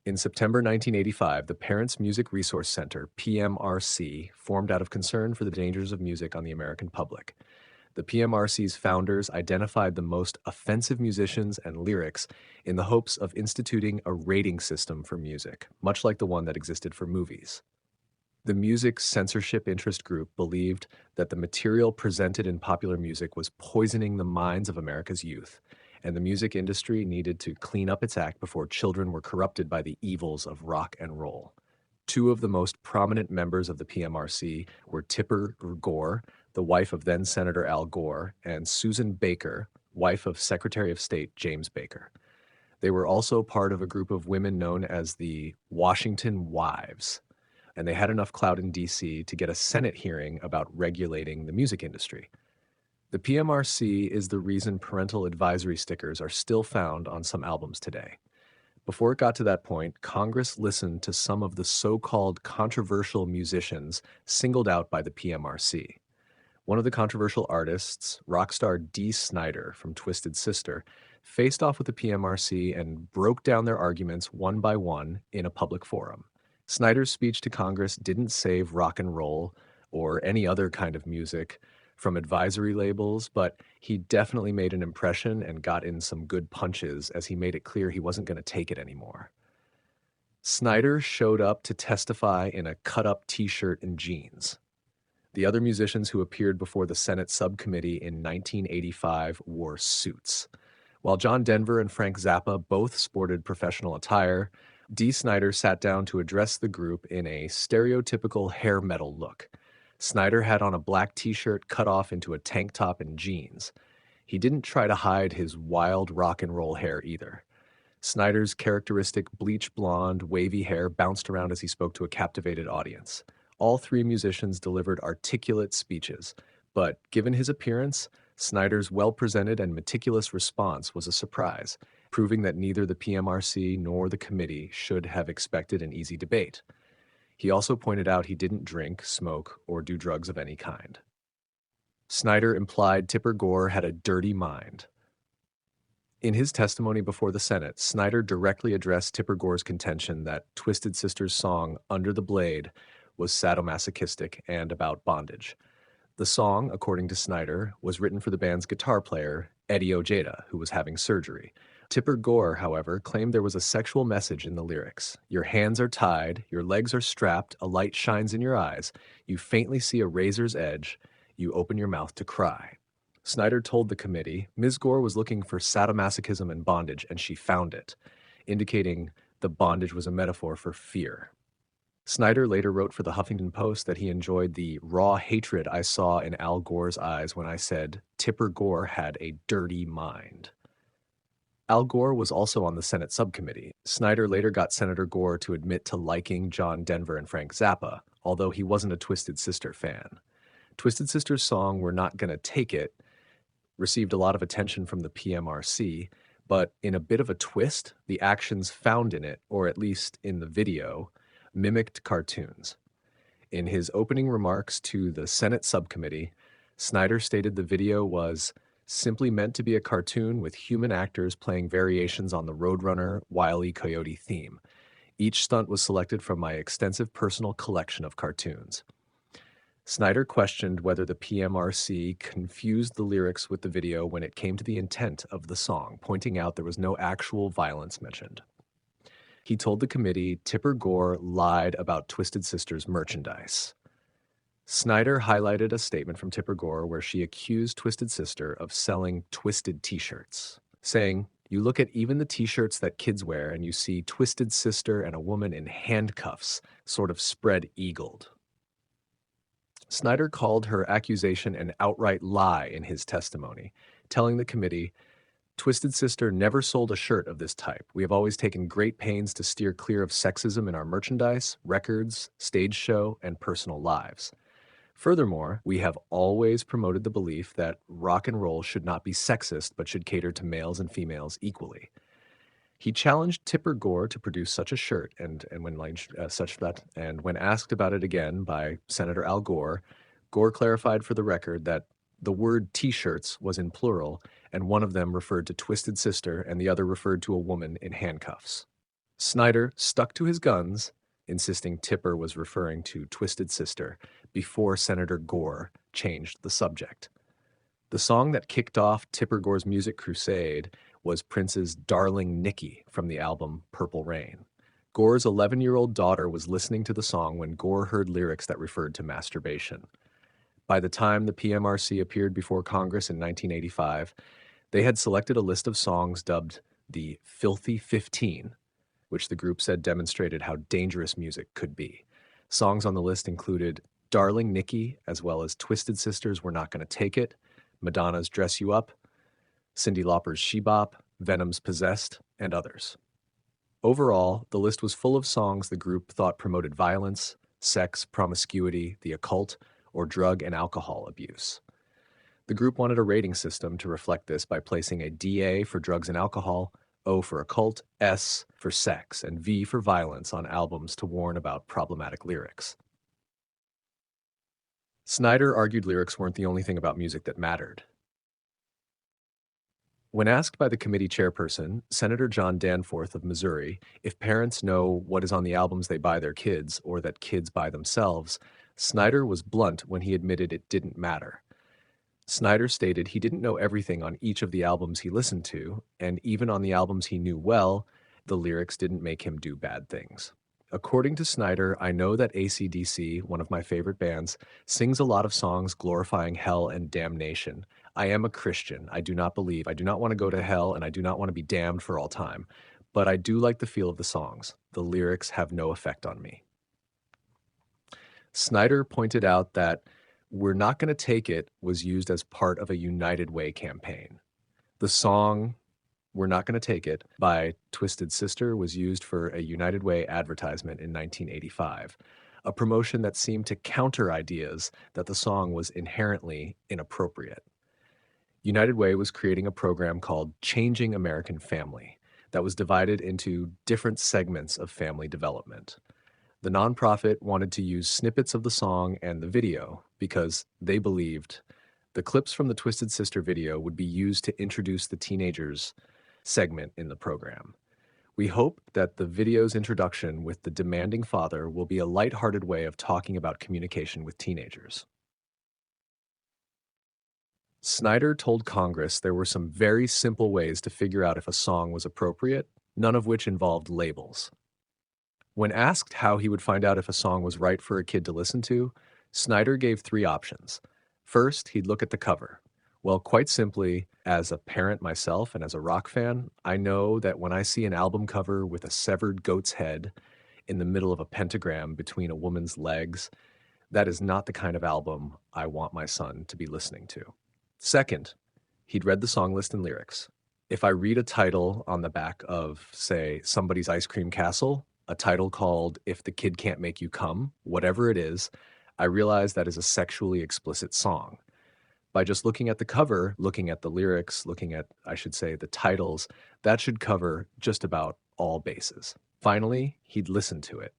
In September 1985, the Parents Music Resource Center, PMRC, formed out of concern for the dangers of music on the American public. The PMRC's founders identified the most offensive musicians and lyrics in the hopes of instituting a rating system for music, much like the one that existed for movies. The music censorship interest group believed that the material presented in popular music was poisoning the minds of America's youth, and the music industry needed to clean up its act before children were corrupted by the evils of rock and roll. Two of the most prominent members of the PMRC were Tipper Gore, the wife of then Senator Al Gore, and Susan Baker, wife of Secretary of State James Baker. They were also part of a group of women known as the Washington Wives, and they had enough clout in D.C. to get a Senate hearing about regulating the music industry. The PMRC is the reason parental advisory stickers are still found on some albums today. Before it got to that point, Congress listened to some of the so-called controversial musicians singled out by the PMRC. One of the controversial artists, rock star Dee Snider from Twisted Sister, faced off with the PMRC and broke down their arguments one by one in a public forum. Snider's speech to Congress didn't save rock and roll or any other kind of music from advisory labels, but he definitely made an impression and got in some good punches as he made it clear he wasn't going to take it anymore. Snider showed up to testify in a cut-up t-shirt and jeans. The other musicians who appeared before the Senate subcommittee in 1985 wore suits. While John Denver and Frank Zappa both sported professional attire, Dee Snider sat down to address the group in a stereotypical hair metal look. Snider had on a black t-shirt cut off into a tank top and jeans. He didn't try to hide his wild rock and roll hair either. Snider's characteristic bleach blonde, wavy hair bounced around as he spoke to a captivated audience. All three musicians delivered articulate speeches, but given his appearance, Snider's well-presented and meticulous response was a surprise, proving that neither the PMRC nor the committee should have expected an easy debate. He also pointed out he didn't drink, smoke, or do drugs of any kind. Snider implied Tipper Gore had a dirty mind. In his testimony before the Senate, Snider directly addressed Tipper Gore's contention that Twisted Sister's song Under the Blade was sadomasochistic and about bondage. The song, according to Snider, was written for the band's guitar player, Eddie Ojeda, who was having surgery. Tipper Gore, however, claimed there was a sexual message in the lyrics. Your hands are tied, your legs are strapped, a light shines in your eyes, you faintly see a razor's edge, you open your mouth to cry. Snider told the committee Ms. Gore was looking for sadomasochism and bondage, and she found it, indicating the bondage was a metaphor for fear. Snider later wrote for the Huffington Post that he enjoyed the raw hatred I saw in Al Gore's eyes when I said Tipper Gore had a dirty mind. Al Gore was also on the Senate subcommittee. Snider later got Senator Gore to admit to liking John Denver and Frank Zappa, although he wasn't a Twisted Sister fan. Twisted Sister's song We're Not Gonna Take It received a lot of attention from the PMRC, but in a bit of a twist, the actions found in it, or at least in the video, mimicked cartoons. In his opening remarks to the Senate subcommittee, Snider stated the video was simply meant to be a cartoon with human actors playing variations on the Roadrunner Wile E. Coyote theme. Each stunt was selected from my extensive personal collection of cartoons. Snider questioned whether the PMRC confused the lyrics with the video when it came to the intent of the song, pointing out there was no actual violence mentioned. He told the committee Tipper Gore lied about Twisted Sister's merchandise. Snider highlighted a statement from Tipper Gore where she accused Twisted Sister of selling twisted t-shirts, saying, "You look at even the t-shirts that kids wear and you see Twisted Sister and a woman in handcuffs, sort of spread-eagled." Snider called her accusation an outright lie in his testimony, telling the committee, Twisted Sister never sold a shirt of this type. We have always taken great pains to steer clear of sexism in our merchandise, records, stage show, and personal lives. Furthermore, we have always promoted the belief that rock and roll should not be sexist but should cater to males and females equally. He challenged Tipper Gore to produce such a shirt, and when asked about it again by Senator Al Gore, Gore clarified for the record that the word T-shirts was in plural, and one of them referred to Twisted Sister and the other referred to a woman in handcuffs. Snyder stuck to his guns, insisting Tipper was referring to Twisted Sister, before Senator Gore changed the subject. The song that kicked off Tipper Gore's music crusade was Prince's Darling Nikki from the album Purple Rain. Gore's 11-year-old daughter was listening to the song when Gore heard lyrics that referred to masturbation. By the time the PMRC appeared before Congress in 1985, they had selected a list of songs dubbed the Filthy 15, which the group said demonstrated how dangerous music could be. Songs on the list included Darling Nikki, as well as Twisted Sisters' We're Not Gonna Take It, Madonna's Dress You Up, Cyndi Lauper's She Bop, Venom's Possessed, and others. Overall, the list was full of songs the group thought promoted violence, sex, promiscuity, the occult, or drug and alcohol abuse. The group wanted a rating system to reflect this by placing a DA for drugs and alcohol, O for occult, S for sex, and V for violence on albums to warn about problematic lyrics. Snyder argued lyrics weren't the only thing about music that mattered. When asked by the committee chairperson, Senator John Danforth of Missouri, if parents know what is on the albums they buy their kids or that kids buy themselves, Snyder was blunt when he admitted it didn't matter. Snyder stated he didn't know everything on each of the albums he listened to, and even on the albums he knew well, the lyrics didn't make him do bad things. According to Snyder, I know that AC/DC, one of my favorite bands, sings a lot of songs glorifying hell and damnation. I am a Christian. I do not want to go to hell, and I do not want to be damned for all time. But I do like the feel of the songs. The lyrics have no effect on me. Snyder pointed out that We're Not Gonna Take It was used as part of a United Way campaign. The song We're Not Gonna Take It by Twisted Sister was used for a United Way advertisement in 1985, a promotion that seemed to counter ideas that the song was inherently inappropriate. United Way was creating a program called Changing American Family that was divided into different segments of family development. The nonprofit wanted to use snippets of the song and the video because they believed the clips from the Twisted Sister video would be used to introduce the teenagers segment in the program. We hope that the video's introduction with the demanding father will be a lighthearted way of talking about communication with teenagers. Snyder told Congress there were some very simple ways to figure out if a song was appropriate, none of which involved labels. When asked how he would find out if a song was right for a kid to listen to, Snyder gave 3 options. First, he'd look at the cover. Well, quite simply, as a parent myself and as a rock fan, I know that when I see an album cover with a severed goat's head in the middle of a pentagram between a woman's legs, that is not the kind of album I want my son to be listening to. Second, he'd read the song list and lyrics. If I read a title on the back of, say, Somebody's Ice Cream Castle, a title called If the Kid Can't Make You Come, whatever it is, I realize that is a sexually explicit song. By just looking at the cover, looking at the lyrics, looking at, I should say, the titles, that should cover just about all bases. Finally, he'd listen to it.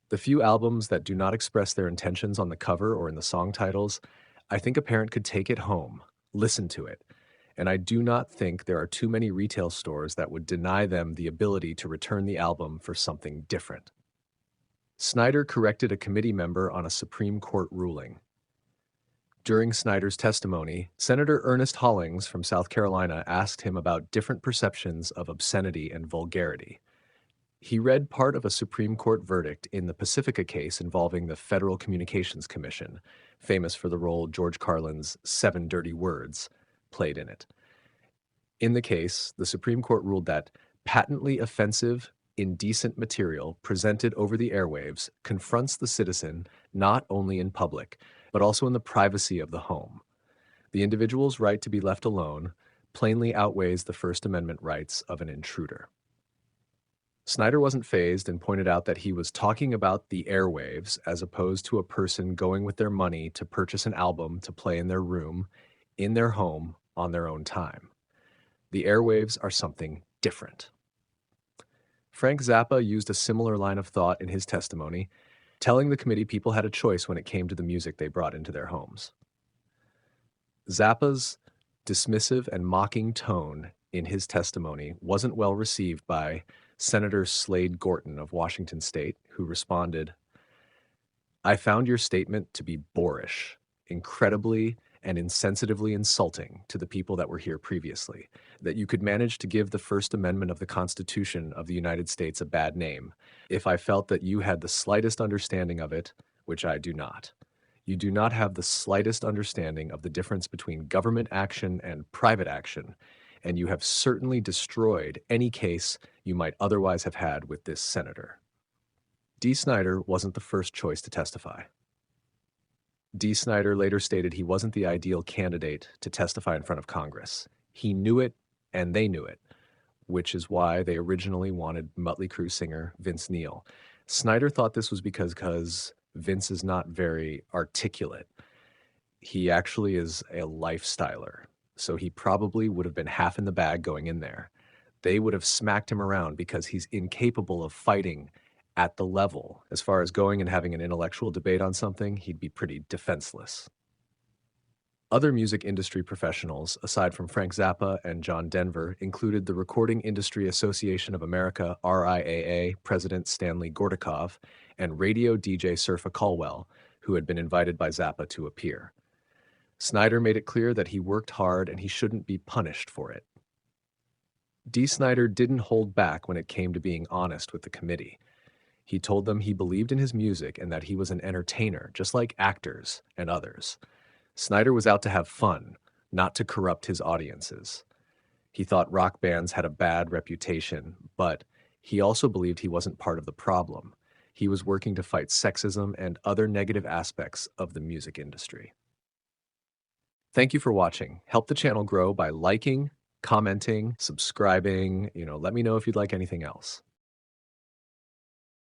The few albums that do not express their intentions on the cover or in the song titles, I think a parent could take it home, listen to it, and I do not think there are too many retail stores that would deny them the ability to return the album for something different. Snyder corrected a committee member on a Supreme Court ruling. During Snyder's testimony, Senator Ernest Hollings from South Carolina asked him about different perceptions of obscenity and vulgarity. He read part of a Supreme Court verdict in the Pacifica case involving the Federal Communications Commission, famous for the role George Carlin's 7 Dirty Words played in it. In the case, the Supreme Court ruled that patently offensive, indecent material presented over the airwaves confronts the citizen not only in public, but also in the privacy of the home. The individual's right to be left alone plainly outweighs the First Amendment rights of an intruder. Snyder wasn't fazed and pointed out that he was talking about the airwaves as opposed to a person going with their money to purchase an album to play in their room, in their home, on their own time. The airwaves are something different. Frank Zappa used a similar line of thought in his testimony, telling the committee people had a choice when it came to the music they brought into their homes. Zappa's dismissive and mocking tone in his testimony wasn't well received by Senator Slade Gorton of Washington State, who responded, "I found your statement to be boorish, incredibly and insensitively insulting to the people that were here previously, that you could manage to give the First Amendment of the Constitution of the United States a bad name. If I felt that you had the slightest understanding of it, which I do not. You do not have the slightest understanding of the difference between government action and private action, and you have certainly destroyed any case you might otherwise have had with this senator." D. Snyder wasn't the first choice to testify. D. Snyder later stated he wasn't the ideal candidate to testify in front of Congress. He knew it, and they knew it, which is why they originally wanted Mötley Crüe singer Vince Neil. Snyder thought this was because Vince is not very articulate. He actually is a lifestyler, so he probably would have been half in the bag going in there. They would have smacked him around because he's incapable of fighting at the level. As far as going and having an intellectual debate on something, he'd be pretty defenseless. Other music industry professionals, aside from Frank Zappa and John Denver, included the Recording Industry Association of America, RIAA, President Stanley Gordikov, and radio DJ Surfa Caldwell, who had been invited by Zappa to appear. Snyder made it clear that he worked hard and he shouldn't be punished for it. D. Snyder didn't hold back when it came to being honest with the committee. He told them he believed in his music and that he was an entertainer, just like actors and others. Snyder was out to have fun, not to corrupt his audiences. He thought rock bands had a bad reputation, but he also believed he wasn't part of the problem. He was working to fight sexism and other negative aspects of the music industry. Thank you for watching. Help the channel grow by liking, commenting, subscribing. Let me know if you'd like anything else.